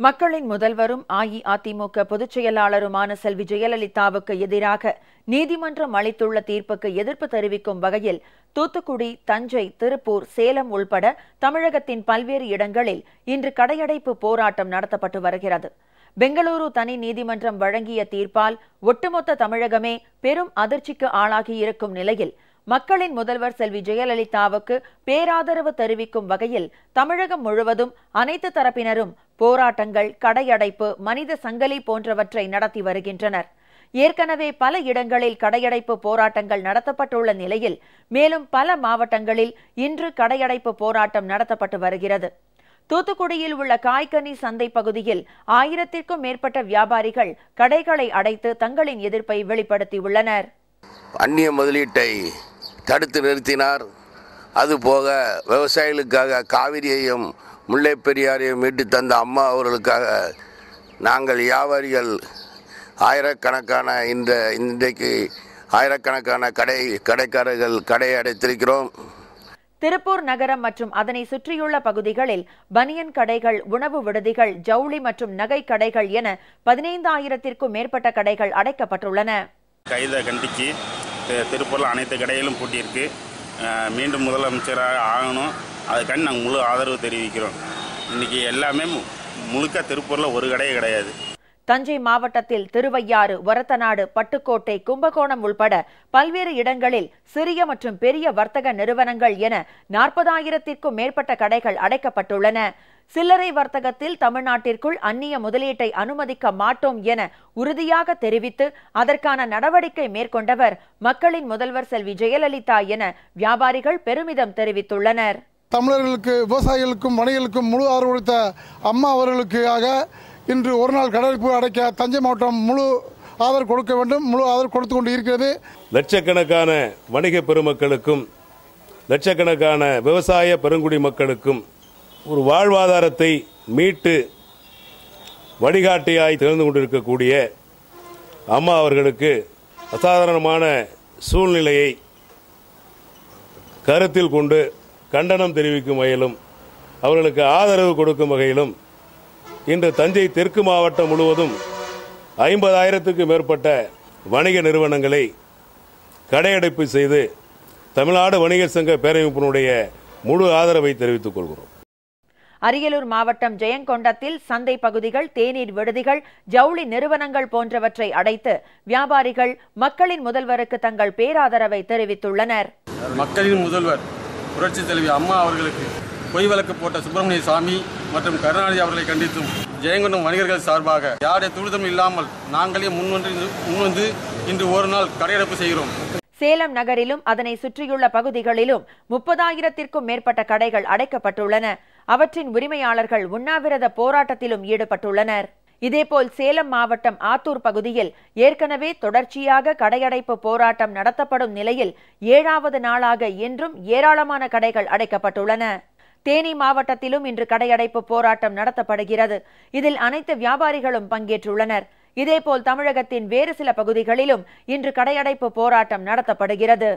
மக்களின் முதல்வரும் அஇஅதிமுக பொதுச் செயலாளருமான செல்வி ஜெயலலிதாவுக்கு எதிராக நீதிமன்றம் அளித்துள்ள தீர்ப்புக்கு எதிர்ப்பு தெரிவிக்கும் வகையில் தூத்துக்குடி, தஞ்சை, திருப்பூர், சேலம் உள்பட தமிழகத்தின் பல்வேறு இடங்களில் இன்று கடையடைப்பு போராட்டம் நடத்தப்பட்டு வருகிறது. பெங்களூரு தனி நீதிமன்றம் வழங்கிய தீர்ப்பால் ஒட்டுமொத்த தமிழகமே பெரும் அதிர்ச்சிக்கு ஆளாகியிருக்கும் நிலையில் மக்களின் முதல்வர் செல்வி ஜெயலலிதாவுக்கு பேராதரவு தெரிவிக்கும் வகையில் தமிழகம் முழுவதும் அனைத்து தரப்பினரும் போராட்டங்கள், கடையடைப்பு, மனித சங்கிலி போன்றவற்றை நடத்தி வருகின்றனர். ஏற்கனவே பல இடங்களில் கடையடைப்பு போராட்டங்கள் நடத்தப்பட்டுள்ள நிலையில் மேலும் பல மாவட்டங்களில் இன்று கடையடைப்பு போராட்டம் நடத்தப்பட்டு வருகிறது. தூத்துக்குடியில் உள்ள காய்கனி சந்தை பகுதியில் 1000க்கும் மேற்பட்ட வியாபாரிகள் கடைகளை அடைத்து தங்களின் எதிர்ப்பை வெளிப்படுத்தியுள்ளனர். அந்நிய முதலீட்டை தடுத்து நிறுத்தினார். அதுபோக விவசாயிகளுக்காக காவிரியையும் முல்லை பெரியாரையும் மீட்டு தந்த அம்மா அவர்களுக்காக நாங்கள் வியாபாரிகள் ஆயிரக்கணக்கான இன்றைக்கு ஆயிரக்கணக்கான கடைக்காரர்கள் கடையை அடைத்திருக்கிறோம். திருப்பூர் நகரம் மற்றும் அதனை சுற்றியுள்ள பகுதிகளில் பனியன் கடைகள், உணவு விடுதிகள், ஜவுளி மற்றும் நகை கடைகள் என 15,000க்கும் மேற்பட்ட கடைகள் அடைக்கப்பட்டுள்ளன. கைதை கண்டிச்சு திருப்பூரில் அனைத்து கடைகளும் பூட்டியிருக்கு. மீண்டும் முதலமைச்சராக ஆகணும், அதுக்காண்டி நாங்கள் முழு ஆதரவு தெரிவிக்கிறோம். இன்னைக்கு எல்லாமே முழுக்க திருப்பூரில் ஒரு கடையே கிடையாது. தஞ்சை மாவட்டத்தில் திருவையாறு, ஒரத்தநாடு, பட்டுக்கோட்டை, கும்பகோணம் உள்பட பல்வேறு இடங்களில் சிறிய மற்றும் பெரிய வர்த்தக நிறுவனங்கள் என 40,000க்கும் மேற்பட்ட கடைகள் அடைக்கப்பட்டுள்ளன. சில்லறை வர்த்தகத்தில் தமிழ்நாட்டிற்குள் அந்நிய முதலீட்டை அனுமதிக்க மாட்டோம் என உறுதியாக தெரிவித்து அதற்கான நடவடிக்கை மேற்கொண்டவர் மக்களின் முதல்வர் செல்வி ஜெயலலிதா என வியாபாரிகள் பெருமிதம் தெரிவித்துள்ளனர். தமிழர்களுக்கு, விவசாயிகளுக்கும், வணிகர்களுக்கும் முழு ஆதரவு அளித்த அம்மா அவர்களுக்காக இன்று ஒரு நாள் கடையடைப்பு அடைக்க தஞ்சை மாவட்டம் முழு ஆதரவு கொடுக்க வேண்டும், முழு ஆதரவு கொடுத்து கொண்டு இருக்கிறது. லட்சக்கணக்கான வணிக பெருமக்களுக்கும் லட்சக்கணக்கான விவசாய பெருங்குடி மக்களுக்கும் ஒரு வாழ்வாதாரத்தை மீட்டு வழிகாட்டியாய் திகழ்ந்து கொண்டிருக்கக்கூடிய அம்மா அவர்களுக்கு அசாதாரணமான சூழ்நிலையை கருத்தில் கொண்டு கண்டனம் தெரிவிக்கும் வகையிலும் அவர்களுக்கு ஆதரவு கொடுக்கும் வகையிலும் இன்று தஞ்சை தெற்கு மாவட்டம் முழுவதும் 50,000க்கும் மேற்பட்ட வணிக நிறுவனங்களை கடையடைப்பு செய்து தமிழ்நாடு வணிகர் சங்க பேரமைப்பினுடைய முழு ஆதரவை தெரிவித்துக் கொள்கிறோம். அரியலூர் மாவட்டம் ஜெயங்கொண்டத்தில் சந்தை பகுதிகள், தேநீர் விடுதிகள், ஜவுளி நிறுவனங்கள் போன்றவற்றை அடைத்து வியாபாரிகள் மக்களின் முதல்வருக்கு தங்கள் பேராதரவை தெரிவித்துள்ளனர். மக்களின் முதல்வர் புரட்சி தலைவி அம்மா அவர்களுக்கு பொய் வழக்கு போட்ட சுப்பிரமணிய சாமி மற்றும் கருணாநிதி அவர்களை கண்டித்தும் ஜெயங்கொண்டம் வணிகர்கள் சார்பாக யாருடைய துரிதம் இல்லாமல் நாங்களே முன்வந்து இன்று ஒரு நாள் கடையடைப்பு செய்கிறோம். சேலம் நகரிலும் அதனை சுற்றியுள்ள பகுதிகளிலும் 30,000க்கும் மேற்பட்ட கடைகள் அடைக்கப்பட்டுள்ளன. அவற்றின் உரிமையாளர்கள் உண்ணாவிரத போராட்டத்திலும் ஈடுபட்டுள்ளனர். இதேபோல் சேலம் மாவட்டம் ஆத்தூர் பகுதியில் ஏற்கனவே தொடர்ச்சியாக கடையடைப்பு போராட்டம் நடத்தப்படும் நிலையில் 7வது நாளாக இன்றும் ஏராளமான கடைகள் அடைக்கப்பட்டுள்ளன. தேனி மாவட்டத்திலும் இன்று கடையடைப்பு போராட்டம் நடத்தப்படுகிறது. இதில் அனைத்து வியாபாரிகளும் பங்கேற்றுள்ளனர். இதேபோல் தமிழகத்தின் வேறு சில பகுதிகளிலும் இன்று கடையடைப்பு போராட்டம் நடத்தப்படுகிறது.